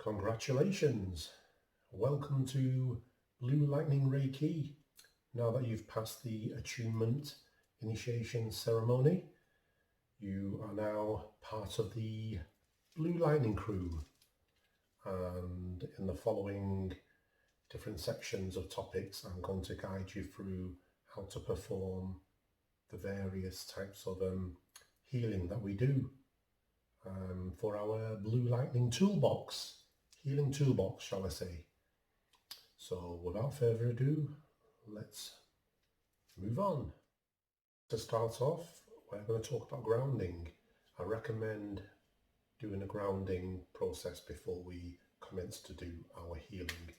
Congratulations! Welcome to Blue Lightning Reiki. Now that you've passed the attunement initiation ceremony, you are now part of the Blue Lightning crew. And in the following different sections of topics, I'm going to guide you through how to perform the various types of healing that we do for our Blue Lightning toolbox. Healing toolbox, shall I say. So without further ado, let's move on. To start off, we're going to talk about grounding. I recommend doing a grounding process before we commence to do our healing.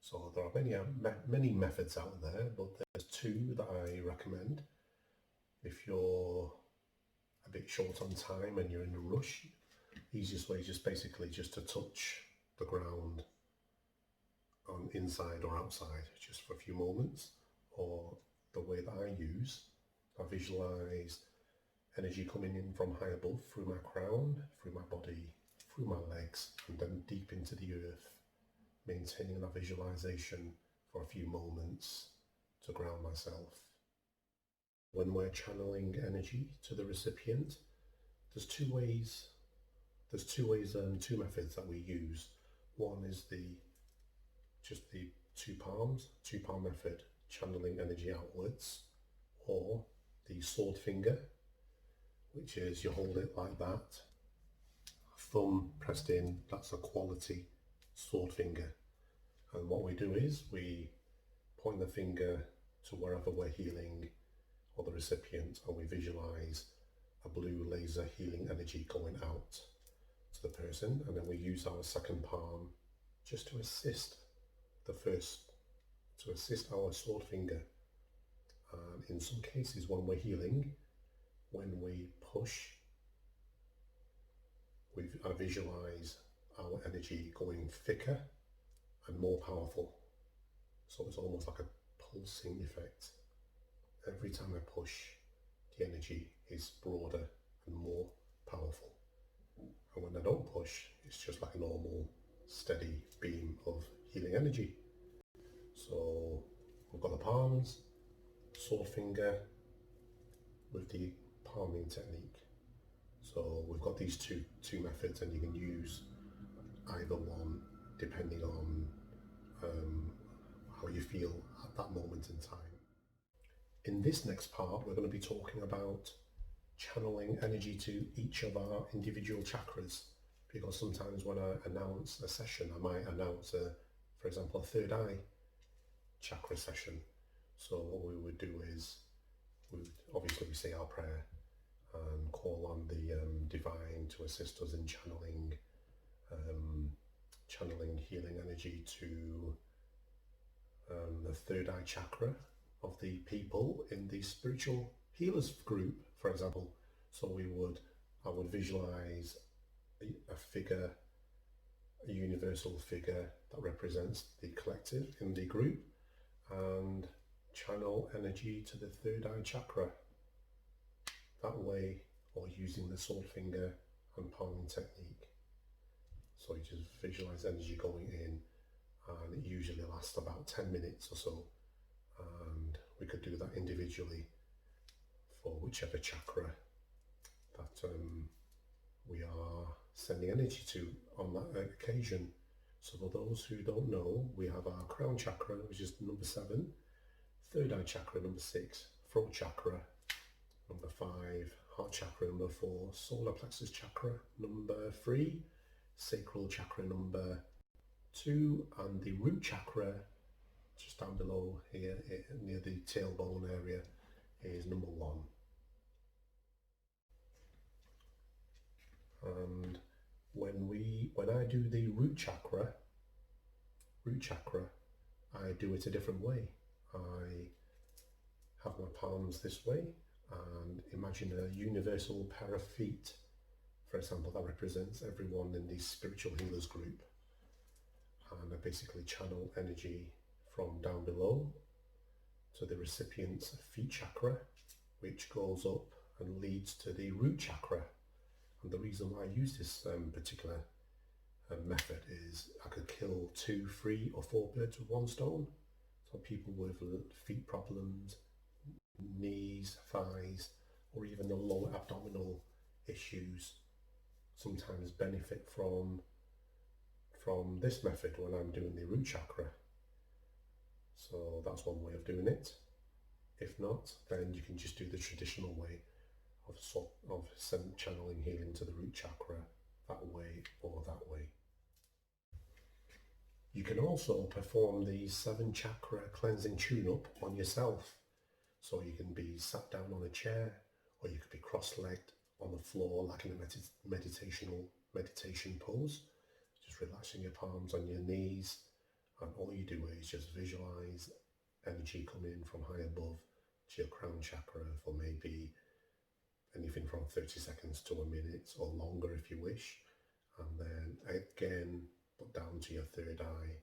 So there are many methods out there, but there's two that I recommend. If you're a bit short on time and you're in a rush, easiest way is just basically just to touch the ground on inside or outside just for a few moments. Or the way that I use, I visualize energy coming in from high above through my crown, through my body, through my legs, and then deep into the earth, maintaining that visualization for a few moments to ground myself. When we're channeling energy to the recipient, there's two methods that we use. One is just the two palm method, channeling energy outwards, or the sword finger, which is you hold it like that, thumb pressed in, that's a quality sword finger. And what we do is we point the finger to wherever we're healing or the recipient, and we visualize a blue laser healing energy going out to the person, and then we use our second palm just to assist our sword finger. And in some cases when we're healing, when we push, I visualize our energy going thicker and more powerful. So it's almost like a pulsing effect. Every time I push, the energy is broader and more powerful. And when I don't push, it's just like a normal steady beam of healing energy. So we've got the palms, sword finger with the palming technique. So we've got these two methods, and you can use either one depending on how you feel at that moment in time. In this next part, we're going to be talking about channeling energy to each of our individual chakras, because sometimes when I announce a session, I might announce for example, a third eye chakra session. So what we would do is we say our prayer and call on the divine to assist us in channeling healing energy to the third eye chakra of the people in the spiritual healers group, for example. So I would visualize a figure, a universal figure that represents the collective in the group, and channel energy to the third eye chakra that way, or using the sword finger and palming technique. So you just visualize energy going in, and it usually lasts about 10 minutes or so, and we could do that individually for whichever chakra that we are sending energy to on that occasion. So for those who don't know, we have our crown chakra, which is number 7, third eye chakra number 6, throat chakra number 5, heart chakra number 4, solar plexus chakra number 3, sacral chakra number 2, and the root chakra just down below here near the tailbone area is number 1. And when I do the root chakra, I do it a different way. I have my palms this way, and imagine a universal pair of feet, for example, that represents everyone in the spiritual healers group. And I basically channel energy from down below to the recipient's feet chakra, which goes up and leads to the root chakra. And the reason why I use this particular method is I could kill 2, 3 or 4 birds with one stone. So people with feet problems, knees, thighs, or even the lower abdominal issues sometimes benefit from this method when I'm doing the root chakra. So that's one way of doing it. If not, then you can just do the traditional way of channeling healing to the root chakra, that way or that way. You can also perform the 7 chakra cleansing tune-up on yourself. So you can be sat down on a chair, or you could be cross-legged on the floor like in a meditation pose, just relaxing your palms on your knees, and all you do is just visualize energy coming from high above to your crown chakra for maybe anything from 30 seconds to a minute or longer if you wish, and then again put down to your third eye,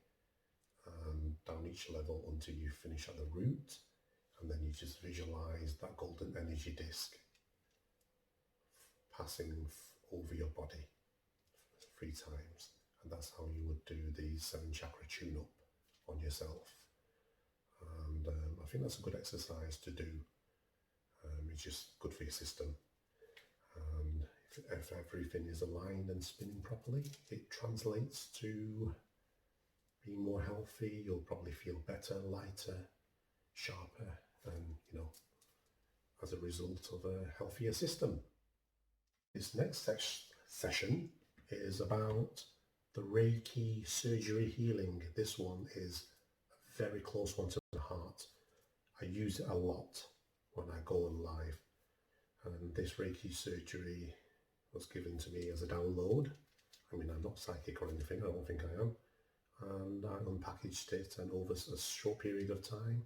down each level until you finish at the root, and then you just visualize that golden energy disc passing over your body 3 times, and that's how you would do the 7 chakra tune-up on yourself. And I think that's a good exercise to do. It's just good for your system, and if everything is aligned and spinning properly, it translates to being more healthy. You'll probably feel better, lighter, sharper, and as a result of a healthier system. This next session is about the Reiki surgery healing. This one is a very close one to the heart. I use it a lot when I go on live, and this Reiki surgery was given to me as a download. I mean, I'm not psychic or anything, I don't think I am, and I unpackaged it, and over a short period of time,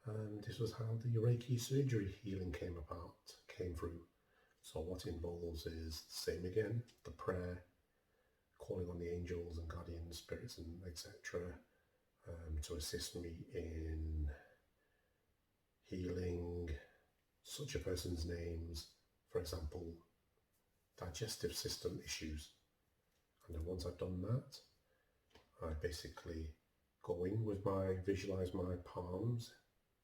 and this was how the Reiki surgery healing came through. So what it involves is the same again, the prayer, calling on the angels and guardian spirits and etc. To assist me in healing such a person's names, for example, digestive system issues. And then once I've done that, I basically visualize my palms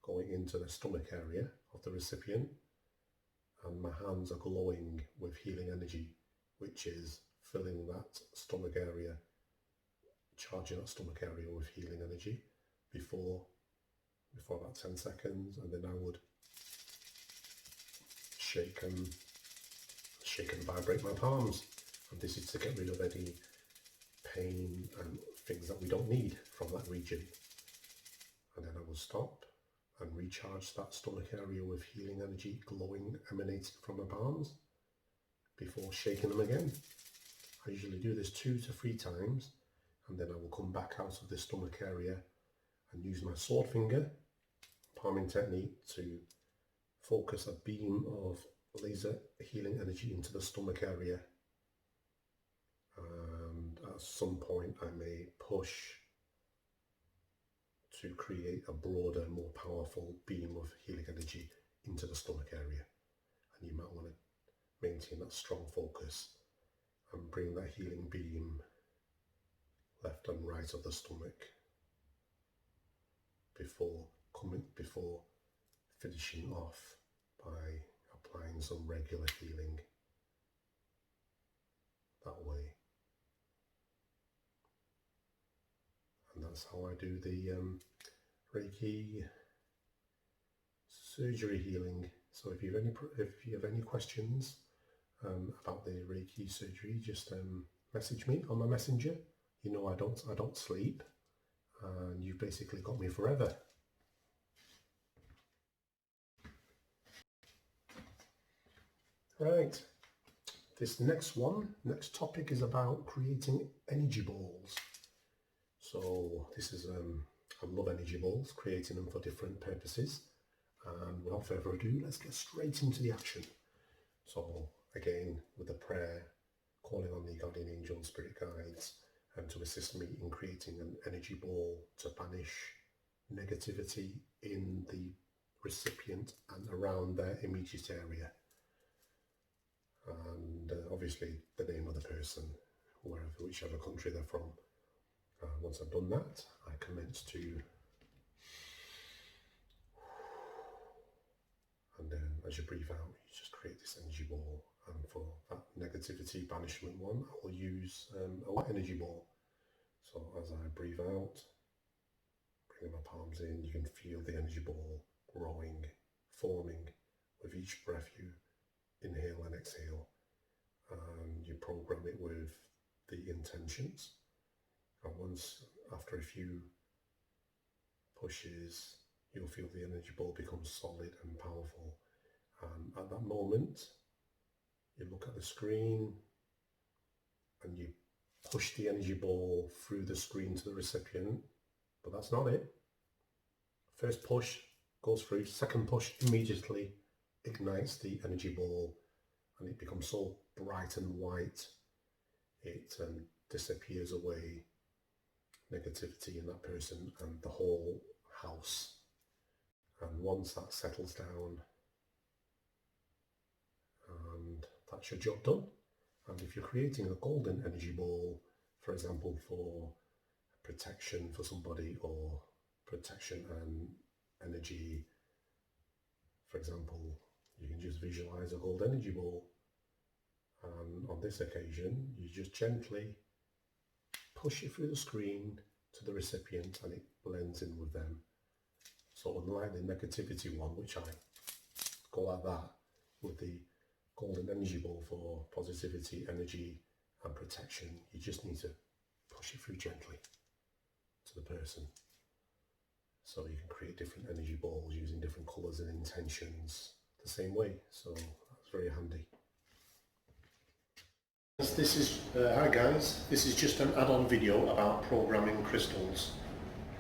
going into the stomach area of the recipient, and my hands are glowing with healing energy, which is filling that stomach area, charging that stomach area with healing energy before about 10 seconds, and then I would shake and vibrate my palms, and this is to get rid of any pain and things that we don't need from that region. And then I will stop and recharge that stomach area with healing energy glowing, emanating from my palms, before shaking them again. I usually do this 2 to 3 times, and then I will come back out of the stomach area and use my sword finger palming technique to focus a beam of laser healing energy into the stomach area, and at some point I may push to create a broader, more powerful beam of healing energy into the stomach area. And you might want to maintain that strong focus and bring that healing beam left and right of the stomach before finishing off by applying some regular healing that way. And that's how I do the Reiki surgery healing. So if you have any questions about the Reiki surgery, just message me on my messenger. You know I don't sleep, and you've basically got me forever. Right, this next topic is about creating energy balls. So this is, I love energy balls, creating them for different purposes. And without further ado, let's get straight into the action. So again, with the prayer, calling on the guardian angel spirit guides and to assist me in creating an energy ball to banish negativity in the recipient and around their immediate area. And obviously the name of the person whichever country they're from. Once I've done that, I commence to, and then as you breathe out, you just create this energy ball. And for that negativity banishment one, I will use a white energy ball. So as I breathe out, bring my palms in, you can feel the energy ball growing, forming with each breath you inhale and exhale. And you program it with the intentions. And once, after a few pushes, you'll feel the energy ball become solid and powerful. And at that moment, you look at the screen and you push the energy ball through the screen to the recipient, but that's not it. First push goes through, second push immediately ignites the energy ball and it becomes so bright and white, it disappears away, negativity in that person and the whole house. And once that settles down, and that's your job done. And if you're creating a golden energy ball, for example, for protection for somebody, or protection and energy, for example, you can just visualize a gold energy ball. And on this occasion, you just gently push it through the screen to the recipient and it blends in with them. So unlike the negativity one, which I go like that, with the golden energy ball for positivity, energy and protection, you just need to push it through gently to the person. So you can create different energy balls using different colours and intentions the same way. So that's very handy. This is, hi guys, this is just an add-on video about programming crystals.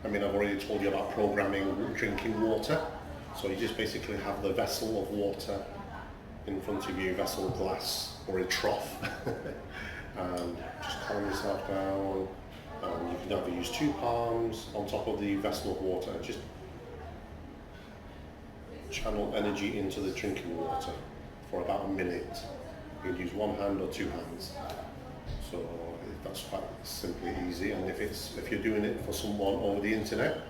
I mean, I've already told you about programming drinking water. So you just basically have the vessel of water in front of you, vessel of glass or a trough. And just calm yourself down. You can either use two palms on top of the vessel of water and just channel energy into the drinking water for about a minute. You can use one hand or two hands. So that's quite simply easy. And if you're doing it for someone over the internet,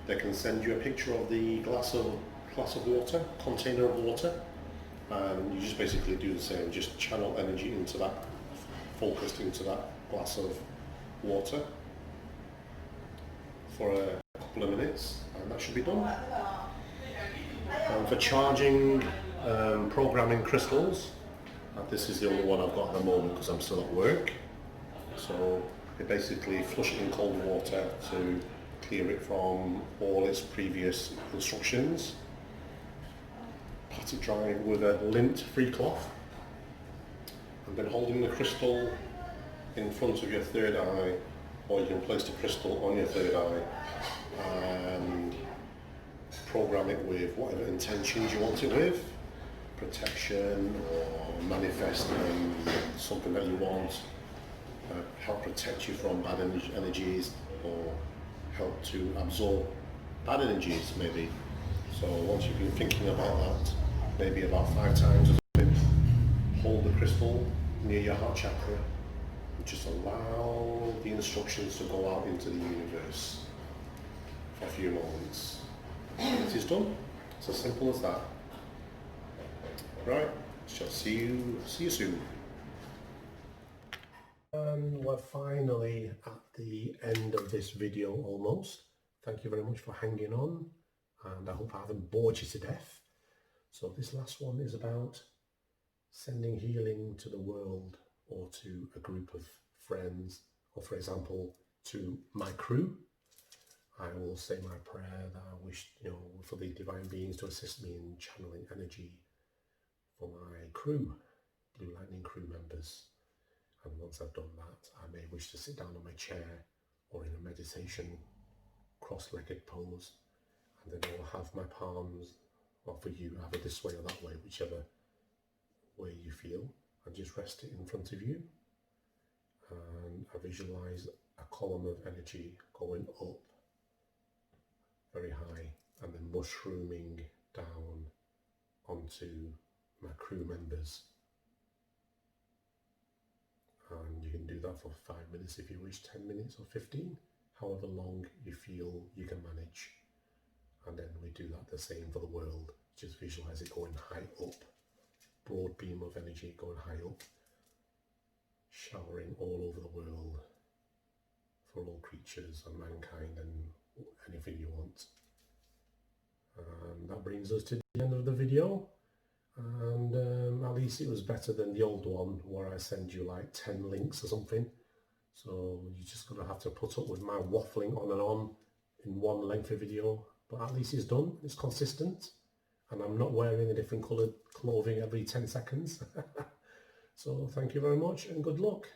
they can send you a picture of the glass of water, container of water, and you just basically do the same. Just channel energy into that, focused into that glass of water for a couple of minutes, and that should be done. And for charging, programming crystals, this is the only one I've got at the moment because I'm still at work. So you basically flush it in cold water to clear it from all its previous instructions. Pat it dry with a lint-free cloth, and then holding the crystal in front of your third eye, or you can place the crystal on your third eye and program it with whatever intentions you want it with. Protection, or manifesting something that you want, help protect you from bad energies, or help to absorb bad energies maybe. So once you've been thinking about that, maybe about 5 times, hold the crystal near your heart chakra and just allow the instructions to go out into the universe for a few moments. It is done. It's as simple as that. Right, shall see you soon. And we're finally at the end of this video almost. Thank you very much for hanging on, and I hope I haven't bored you to death. So this last one is about sending healing to the world, or to a group of friends, or for example to my crew. I will say my prayer that I wish, for the divine beings to assist me in channeling energy for my crew, Blue Lightning crew members. And once I've done that, I may wish to sit down on my chair or in a meditation cross-legged pose, and then I will have my palms, or for you, either this way or that way, whichever way you feel, and just rest it in front of you. And I visualize a column of energy going up very high and then mushrooming down onto my crew members, And you can do that for 5 minutes if you wish, 10 minutes or 15, however long you feel you can manage. And then we do that the same for the world. Just visualize it going high up, broad beam of energy going high up, showering all over the world for all creatures and mankind and anything you want. And that brings us to the end of the video. And at least it was better than the old one where I send you like 10 links or something. So you're just going to have to put up with my waffling on and on in one lengthy video. But at least it's done, it's consistent. And I'm not wearing a different coloured clothing every 10 seconds. So thank you very much and good luck.